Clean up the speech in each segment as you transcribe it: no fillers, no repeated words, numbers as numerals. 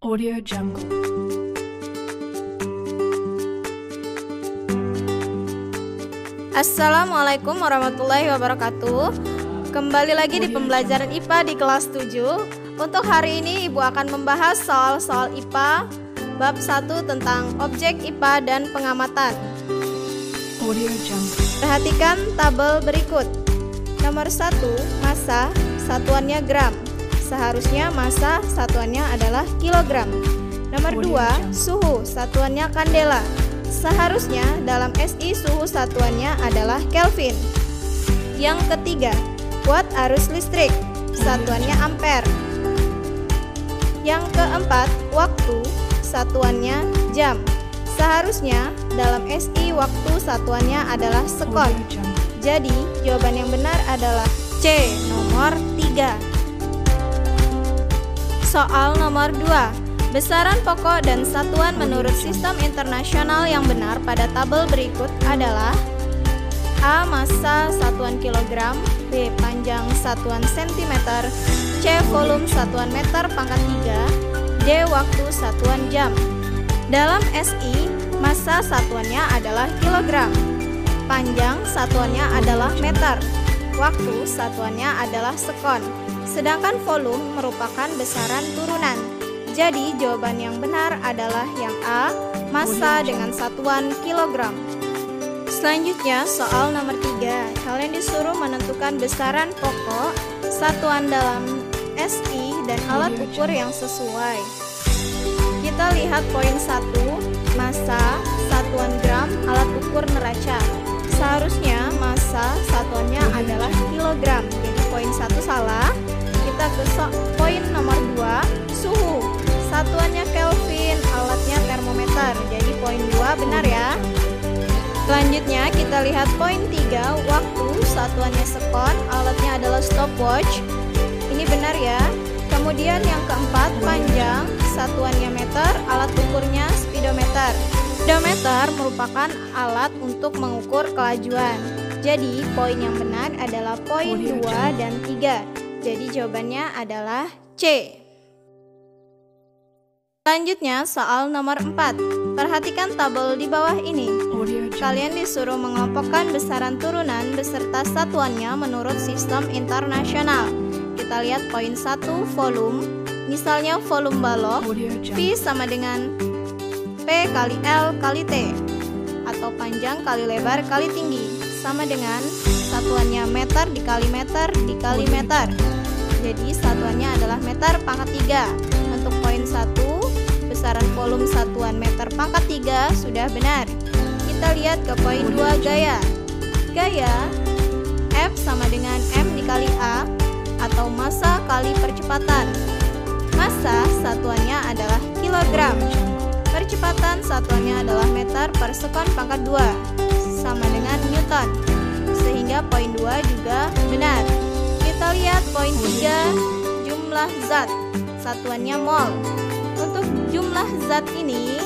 Audio Jungle. Assalamualaikum warahmatullahi wabarakatuh. Kembali lagi di pembelajaran IPA di kelas 7. Untuk hari ini Ibu akan membahas soal-soal IPA bab 1 tentang objek IPA dan pengamatan. Audio Jungle. Perhatikan tabel berikut. Nomor 1, massa, satuannya gram. Seharusnya massa satuannya adalah kilogram. Nomor 2, suhu, satuannya kandela. Seharusnya dalam SI suhu satuannya adalah Kelvin. Yang ketiga, watt arus listrik, satuannya ampere. Yang keempat, waktu, satuannya jam. Seharusnya dalam SI waktu satuannya adalah sekon. Jadi jawaban yang benar adalah C, nomor 3. Soal nomor 2. Besaran pokok dan satuan menurut sistem internasional yang benar pada tabel berikut adalah A. Massa satuan kilogram, B. Panjang satuan sentimeter, C. Volume satuan meter pangkat 3, D. Waktu satuan jam. Dalam SI, massa satuannya adalah kilogram, panjang satuannya adalah meter, waktu satuannya adalah sekon, sedangkan volume merupakan besaran turunan. Jadi jawaban yang benar adalah yang A, massa dengan satuan kilogram. Selanjutnya soal nomor 3. Kalian disuruh menentukan besaran pokok, satuan dalam SI dan alat ukur yang sesuai. Kita lihat poin 1, massa, satuan gram, alat ukur neraca. Seharusnya massa satuannya adalah kilogram. Jadi poin 1 salah. Kita ke poin nomor 2, suhu. Satuannya Kelvin, alatnya termometer. Jadi poin 2 benar ya. Selanjutnya kita lihat poin 3, waktu. Satuannya sekon, alatnya adalah stopwatch. Ini benar ya. Kemudian yang keempat, panjang. Satuannya meter, alat ukurnya speedometer. Speedometer merupakan alat untuk mengukur kelajuan. Jadi poin yang benar adalah poin 2 dan 3. Jadi jawabannya adalah C. Selanjutnya soal nomor 4. Perhatikan tabel di bawah ini. Kalian disuruh mengelompokkan besaran turunan beserta satuannya menurut sistem internasional. Kita lihat poin 1, volume. Misalnya volume balok, V sama dengan P kali L kali T, atau panjang kali lebar kali tinggi, sama dengan satuannya meter dikali meter dikali meter. Jadi satuannya adalah meter pangkat 3. Untuk poin 1, besaran volume satuan meter pangkat 3 sudah benar. Kita lihat ke poin 2, gaya. Gaya F sama dengan M dikali A, atau massa kali percepatan. Massa satuannya adalah kilogram. Percepatan satuannya adalah meter per sekon pangkat 2, sama dengan newton. Sehingga poin 2 juga benar. Kita lihat poin 3, jumlah zat. Satuannya mol. Untuk jumlah zat ini,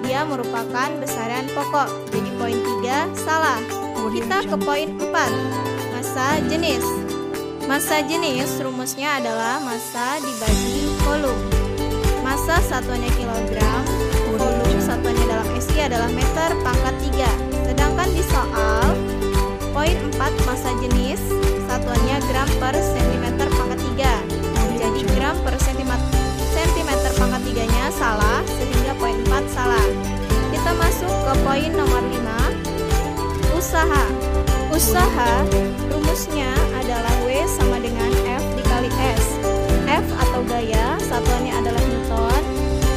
dia merupakan besaran pokok. Jadi poin 3 salah. Kita ke poin 4, massa jenis. Massa jenis rumusnya adalah massa dibagi volume. Massa satuannya kilogram, volume satuannya dalam SI adalah meter pangkat 3. Sedangkan di soal poin 4, massa jenis, satuannya gram per sentimeter pangkat 3. Jadi gram per sentimeter pangkat 3-nya salah, sehingga poin 4 salah. Kita masuk ke poin nomor 5, usaha. Usaha rumusnya adalah W sama dengan F dikali S. F atau gaya, satuannya adalah newton,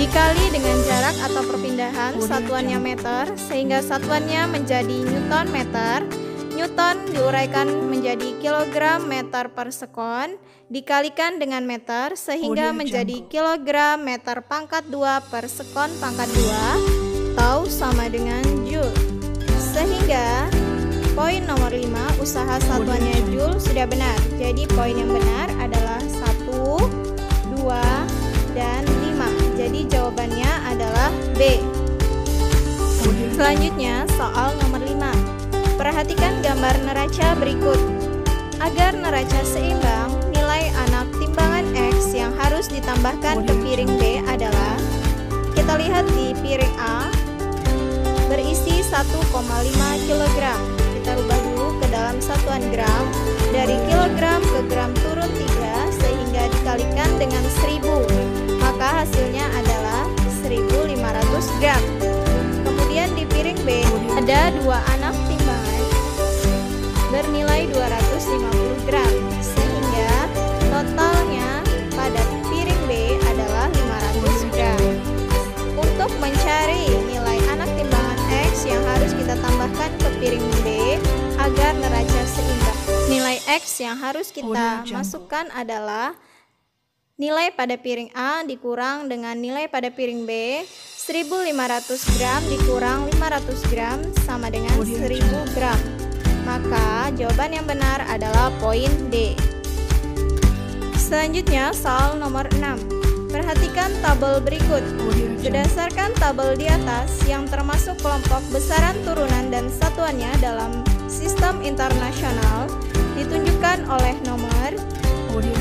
dikali dengan jarak atau perpindahan, satuannya meter, sehingga satuannya menjadi newton meter. Newton diuraikan menjadi kilogram meter per sekon, dikalikan dengan meter, sehingga menjadi kilogram meter pangkat 2 per sekon pangkat 2, atau sama dengan joule. Sehingga poin nomor 5, usaha satuannya joule sudah benar. Jadi poin yang benar adalah 1, 2, dan 5. Jadi jawabannya adalah B. Selanjutnya soal nomor 5. Perhatikan gambar neraca berikut. Agar neraca seimbang, nilai anak timbangan X yang harus ditambahkan ke piring B adalah piring A berisi 1,5 kg. Kita rubah dulu ke dalam satuan gram. Dari kilogram ke gram turun 3 sehingga dikalikan dengan 1000. Maka hasilnya adalah 1500 gram. Kemudian di piring B ada 2 anak timbangan bernilai 250 gram. Sehingga totalnya pada piring B adalah 500 gram. Untuk mencari nilai anak timbangan X yang harus kita tambahkan ke piring B agar neraca seimbang. Nilai X yang harus kita masukkan adalah nilai pada piring A dikurang dengan nilai pada piring B. 1500 gram dikurang 500 gram sama dengan 1000 gram. Maka jawaban yang benar adalah poin D. Selanjutnya soal nomor 6. Perhatikan tabel berikut. Berdasarkan tabel di atas yang termasuk kelompok besaran turunan dan satuannya dalam sistem internasional ditunjukkan oleh nomor.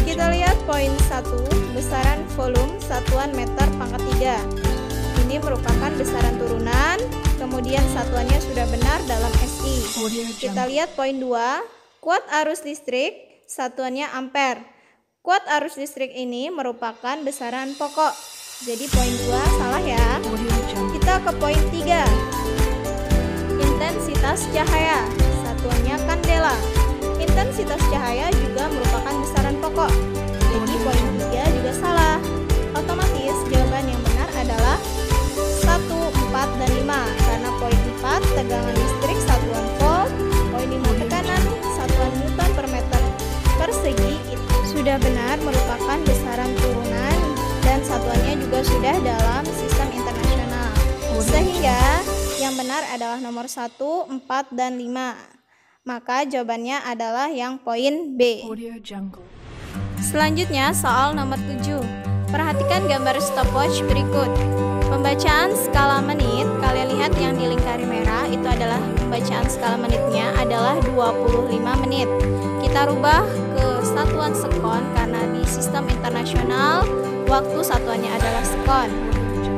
Kita lihat poin 1, besaran volume satuan meter pangkat 3. Ini merupakan besaran turunan, kemudian satuannya sudah benar dalam SI. Kita lihat poin 2, kuat arus listrik, satuannya ampere. Kuat arus listrik ini merupakan besaran pokok. Jadi poin 2 salah ya. Kita ke poin 3. Intensitas cahaya, satuannya kandela. Intensitas cahaya juga merupakan besaran pokok. Jadi poin 3 juga salah. Otomatis jawaban yang benar adalah 1, 4, dan 5. Karena poin 4 tegangan listrik satuan volt, poin 5 tekanan satuan newton per meter persegi itu sudah benar merupakan besaran turunan dan satuannya juga sudah dalam sistem internasional. Sehingga yang benar adalah nomor 1, 4, dan 5. Maka jawabannya adalah yang poin B. Selanjutnya soal nomor 7. Perhatikan gambar stopwatch berikut. Pembacaan skala menit, kalian lihat yang di lingkari merah itu adalah pembacaan skala menitnya adalah 25 menit. Kita rubah ke satuan sekon karena di sistem internasional waktu satuannya adalah sekon.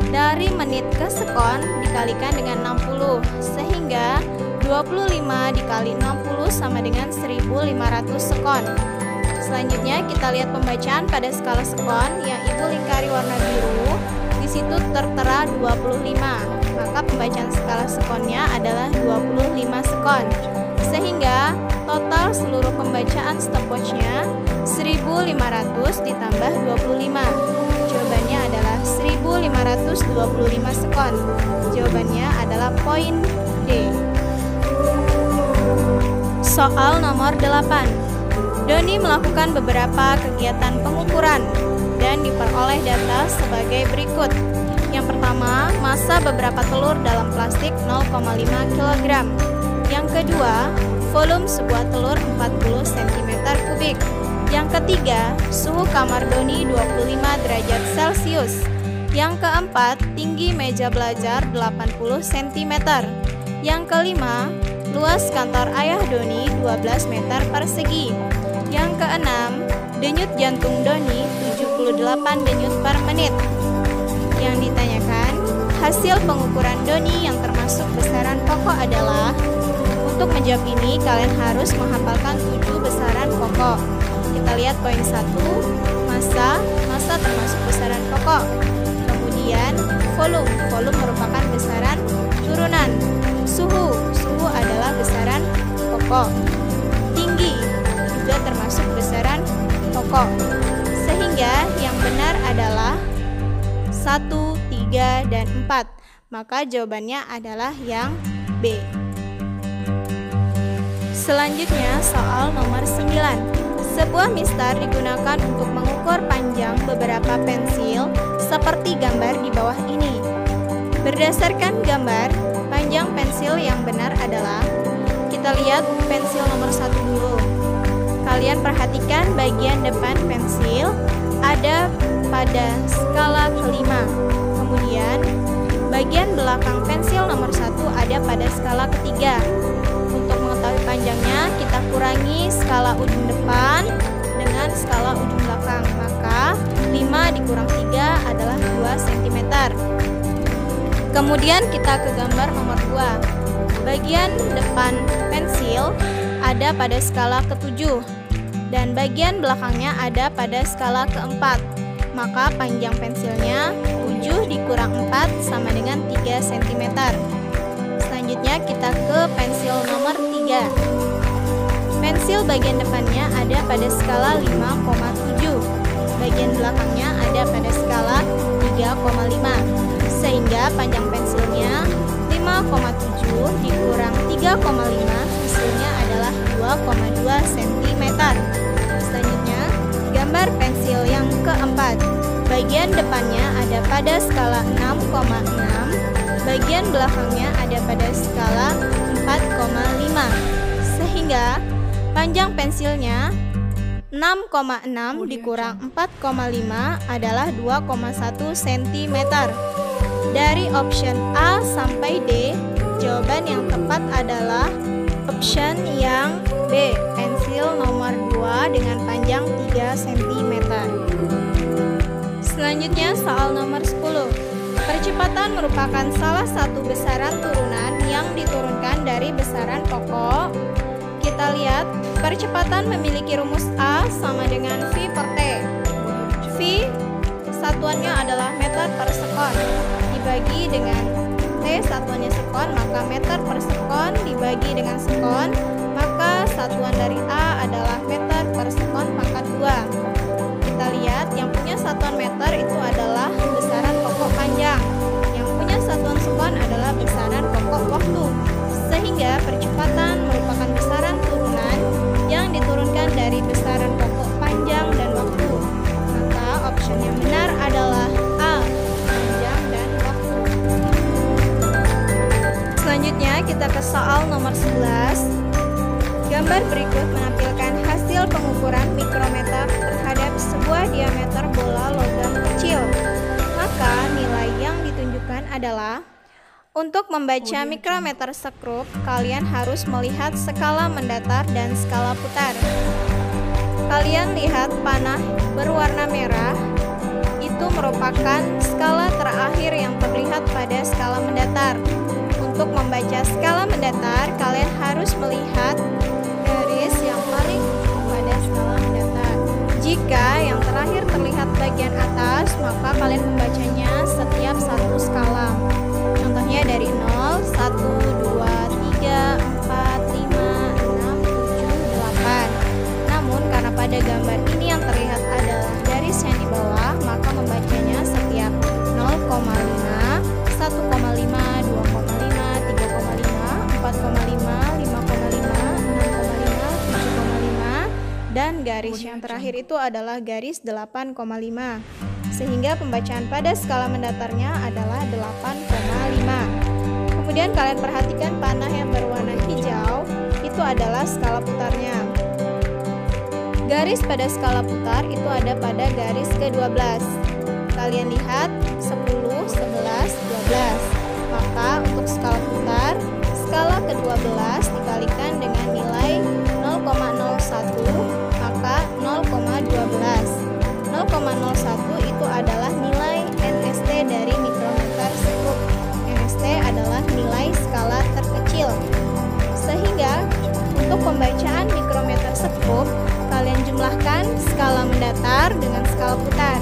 Dari menit ke sekon dikalikan dengan 60 sehingga 25 dikali 60 sama dengan 1500 sekon. Selanjutnya kita lihat pembacaan pada skala sekon yang ibu lingkari warna biru. Di situ tertera 25. Maka pembacaan skala sekonnya adalah 25 sekon. Sehingga total seluruh pembacaan stopwatchnya 1500 ditambah 25. Jawabannya adalah 1525 sekon. Jawabannya adalah poin D. Soal nomor 8. Doni melakukan beberapa kegiatan pengukuran dan diperoleh data sebagai berikut. Yang pertama, massa beberapa telur dalam plastik 0,5 kg. Yang kedua, volume sebuah telur 40 cm3. Yang ketiga, suhu kamar Doni 25 derajat Celcius. Yang keempat, tinggi meja belajar 80 cm. Yang kelima, luas kantor ayah Doni 12 meter persegi. Yang keenam, denyut jantung Doni 78 denyut per menit. Yang ditanyakan, hasil pengukuran Doni yang termasuk besaran pokok adalah. Untuk menjawab ini, kalian harus menghafalkan 7 besaran pokok. Kita lihat poin 1, massa termasuk besaran pokok. Kemudian volume merupakan besaran turunan. Suhu adalah besaran pokok. Tinggi juga termasuk besaran pokok. Sehingga yang benar adalah 1, 3, dan 4. Maka jawabannya adalah yang B. Selanjutnya soal nomor 9. Sebuah mistar digunakan untuk mengukur panjang beberapa pensil seperti gambar di bawah ini. Berdasarkan gambar, panjang pensil yang benar adalah, kita lihat pensil nomor 1 dulu. Kalian perhatikan bagian depan pensil ada pada skala kelima. Kemudian bagian belakang pensil nomor 1 ada pada skala ketiga. Untuk mengetahui panjangnya, kita kurangi skala ujung depan dengan skala ujung belakang. Maka 5 dikurang 3 adalah 2 cm. Kemudian kita ke gambar nomor 2. Bagian depan pensil ada pada skala ke-7 dan bagian belakangnya ada pada skala ke-4. Maka panjang pensilnya 7 dikurang 4 sama dengan 3 cm. Selanjutnya kita ke pensil nomor 3. Pensil bagian depannya ada pada skala 5,7. Bagian belakangnya ada pada skala 3,5. Sehingga panjang pensilnya 5,7 dikurang 3,5 hasilnya adalah 2,2 cm. Selanjutnya, gambar pensil yang keempat. Bagian depannya ada pada skala 6,6. Bagian belakangnya ada pada skala 4,5. Sehingga panjang pensilnya 6,6 dikurang 4,5 adalah 2,1 cm. Dari option A sampai D, jawaban yang tepat adalah option yang B, pensil nomor 2 dengan panjang 3 cm. Selanjutnya soal nomor 10. Percepatan merupakan salah satu besaran turunan yang diturunkan dari besaran pokok. Kita lihat, percepatan memiliki rumus A sama dengan V per T. V satuannya adalah meter per sekon, dibagi dengan T satuannya sekon, maka meter per sekon dibagi dengan sekon, maka satuan dari A adalah meter per sekon pangkat 2. Kita lihat, yang punya satuan meter itu adalah besaran pokok panjang, yang punya satuan sekon adalah besaran pokok waktu, sehingga percepatan merupakan besaran turunan yang diturunkan dari besaran pokok panjang dan waktu. Maka option yang benar adalah A, panjang dan waktu. Selanjutnya kita ke soal nomor 11. Gambar berikut menampilkan hasil pengukuran mikrometer terhadap sebuah diameter bola logam kecil. Maka nilai yang ditunjukkan adalah, untuk membaca mikrometer sekrup, kalian harus melihat skala mendatar dan skala putar. Kalian lihat panah berwarna merah, itu merupakan skala terakhir yang terlihat pada skala mendatar. Untuk membaca skala mendatar, kalian harus melihat garis yang paling pada skala mendatar. Jika yang terakhir terlihat bagian atas, maka kalian membacanya setiap satu skala. Contohnya dari 0, 1, 2, 3, 4, 5, 6, 7, 8. Namun karena pada gambar ini yang terlihat adalah garis yang di bawah, maka membacanya setiap 0,5, 1,5, 2,5, 3,5, 4,5, 5,5, 6,5, 7,5, dan garis yang terakhir itu adalah garis 8,5. Sehingga pembacaan pada skala mendatarnya adalah 8,5. Kemudian kalian perhatikan panah yang berwarna hijau, itu adalah skala putarnya. Garis pada skala putar itu ada pada garis ke-12. Kalian lihat 10, 11, 12. Maka untuk skala putar, skala ke-12 dikalikan dengan nilai 0,01, maka 0,12. 0,01 itu adalah nilai NST dari mikrometer sekrup. NST adalah nilai skala terkecil. Sehingga untuk pembacaan mikrometer sekrup, kalian jumlahkan skala mendatar dengan skala putar.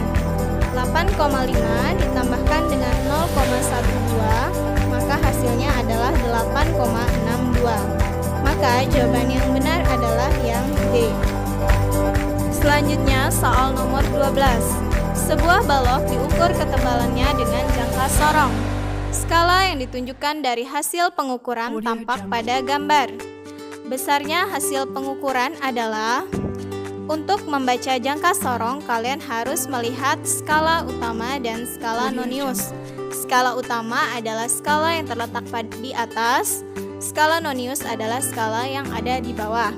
8,5 ditambahkan dengan 0,12, maka hasilnya adalah 8,62. Maka jawaban yang benar adalah yang D. Selanjutnya soal nomor 12. Sebuah balok diukur ketebalannya dengan jangka sorong. Skala yang ditunjukkan dari hasil pengukuran tampak pada gambar. Besarnya hasil pengukuran adalah, untuk membaca jangka sorong kalian harus melihat skala utama dan skala nonius. Skala utama adalah skala yang terletak di atas, skala nonius adalah skala yang ada di bawah.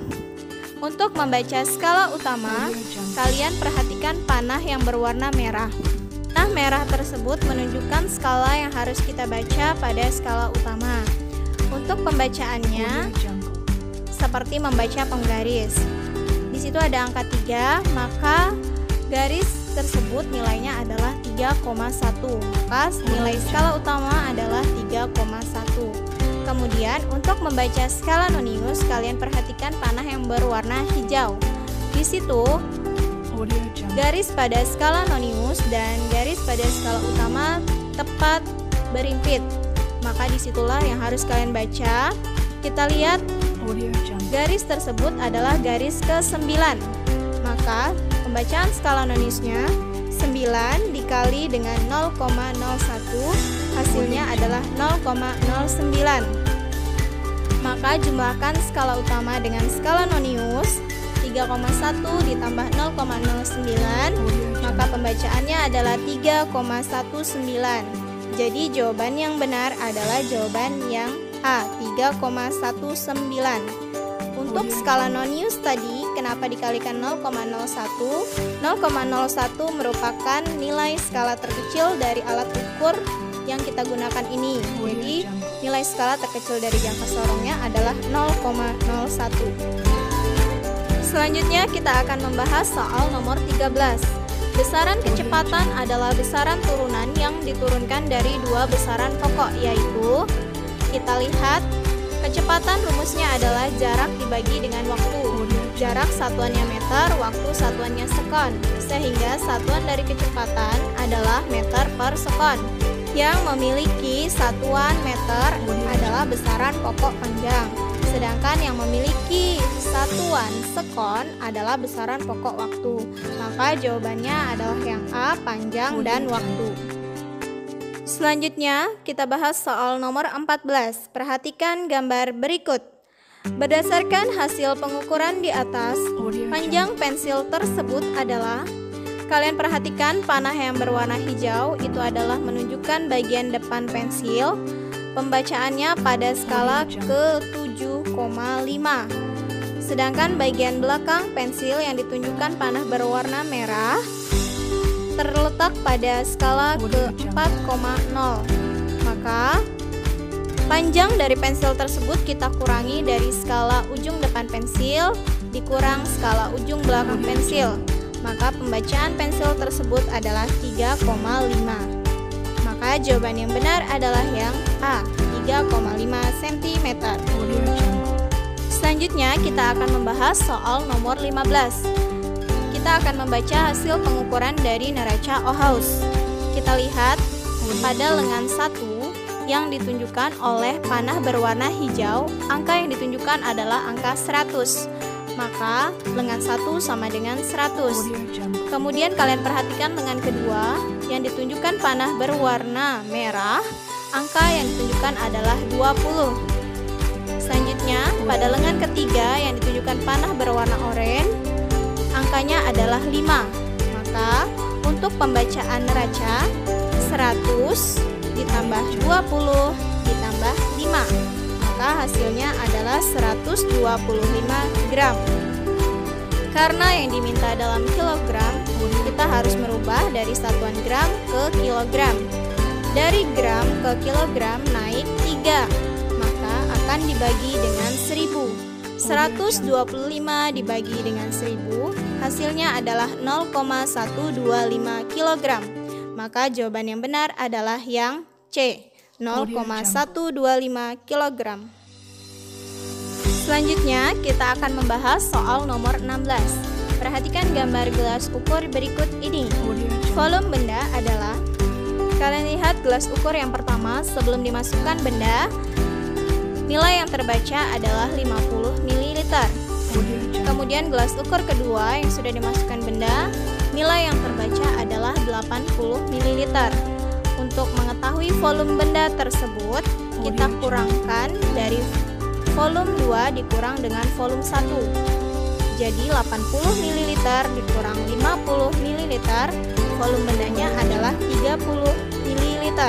Untuk membaca skala utama, kalian perhatikan panah yang berwarna merah. Nah, merah tersebut menunjukkan skala yang harus kita baca pada skala utama. Untuk pembacaannya, seperti membaca penggaris. Di situ ada angka 3, maka garis tersebut nilainya adalah 3,1. Maka nilai skala utama adalah 3,1. Kemudian untuk membaca skala nonius, kalian perhatikan panah yang berwarna hijau. Di situ garis pada skala nonius dan garis pada skala utama tepat berimpit. Maka disitulah yang harus kalian baca. Kita lihat garis tersebut adalah garis ke-9. Maka pembacaan skala noniusnya 9 dikali dengan 0,01 hasilnya adalah 0,09. Maka jumlahkan skala utama dengan skala nonius 3,1 ditambah 0,09, maka pembacaannya adalah 3,19. Jadi jawaban yang benar adalah jawaban yang A, 3,19. Untuk skala nonius tadi, kenapa dikalikan 0,01? 0,01 merupakan nilai skala terkecil dari alat ukur yang kita gunakan ini. Jadi nilai skala terkecil dari jangka sorongnya adalah 0,01. Selanjutnya kita akan membahas soal nomor 13. Besaran kecepatan adalah besaran turunan yang diturunkan dari dua besaran pokok, yaitu kita lihat kecepatan rumusnya adalah jarak dibagi dengan waktu. Jarak satuannya meter, waktu satuannya sekon, sehingga satuan dari kecepatan adalah meter per sekon. Yang memiliki satuan meter adalah besaran pokok panjang, sedangkan yang memiliki satuan sekon adalah besaran pokok waktu. Maka jawabannya adalah yang A, panjang dan waktu. Selanjutnya kita bahas soal nomor 14. Perhatikan gambar berikut. Berdasarkan hasil pengukuran di atas, panjang pensil tersebut adalah, kalian perhatikan panah yang berwarna hijau itu adalah menunjukkan bagian depan pensil. Pembacaannya pada skala ke-7,5. Sedangkan bagian belakang pensil yang ditunjukkan panah berwarna merah terletak pada skala ke-4,0. Maka panjang dari pensil tersebut kita kurangi dari skala ujung depan pensil dikurang skala ujung belakang pensil. Maka pembacaan pensil tersebut adalah 3,5. Maka jawaban yang benar adalah yang A, 3,5 cm. Selanjutnya kita akan membahas soal nomor 15. Kita akan membaca hasil pengukuran dari neraca Ohaus. Kita lihat pada lengan 1 yang ditunjukkan oleh panah berwarna hijau, angka yang ditunjukkan adalah angka 100. Maka lengan 1 sama dengan 100. Kemudian kalian perhatikan lengan kedua yang ditunjukkan panah berwarna merah, angka yang ditunjukkan adalah 20. Selanjutnya pada lengan ketiga yang ditunjukkan panah berwarna oranye, angkanya adalah 5. Maka untuk pembacaan neraca 100 ditambah 20 ditambah 5, maka hasilnya adalah 125 gram. Karena yang diminta dalam kilogram, kita harus merubah dari satuan gram ke kilogram. Dari gram ke kilogram naik 3, maka akan dibagi dengan 1000. 125 dibagi dengan 10, hasilnya adalah 0,125 kg. Maka jawaban yang benar adalah yang C, 0,125 kg. Selanjutnya kita akan membahas soal nomor 16. Perhatikan gambar gelas ukur berikut ini. Volume benda adalah, kalian lihat gelas ukur yang pertama sebelum dimasukkan benda, nilai yang terbaca adalah 50 ml. Kemudian gelas ukur kedua yang sudah dimasukkan benda, nilai yang terbaca adalah 80 ml. Untuk mengetahui volume benda tersebut, kita kurangkan dari volume 2 dikurang dengan volume 1. Jadi 80 ml dikurang 50 ml, volume bendanya adalah 30 ml.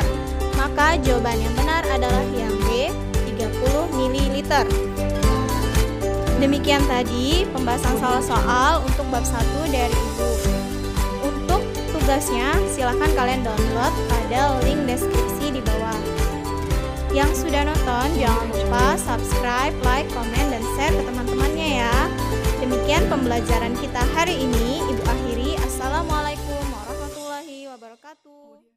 Maka jawaban yang benar adalah yang B, 30 ml. Demikian tadi pembahasan soal untuk bab 1 dari Ibu. Untuk tugasnya silahkan kalian download pada link deskripsi di bawah. Yang sudah nonton jangan lupa subscribe, like, komen, dan share ke teman-temannya ya. Demikian pembelajaran kita hari ini. Ibu akhiri. Assalamualaikum. wabarakatuh.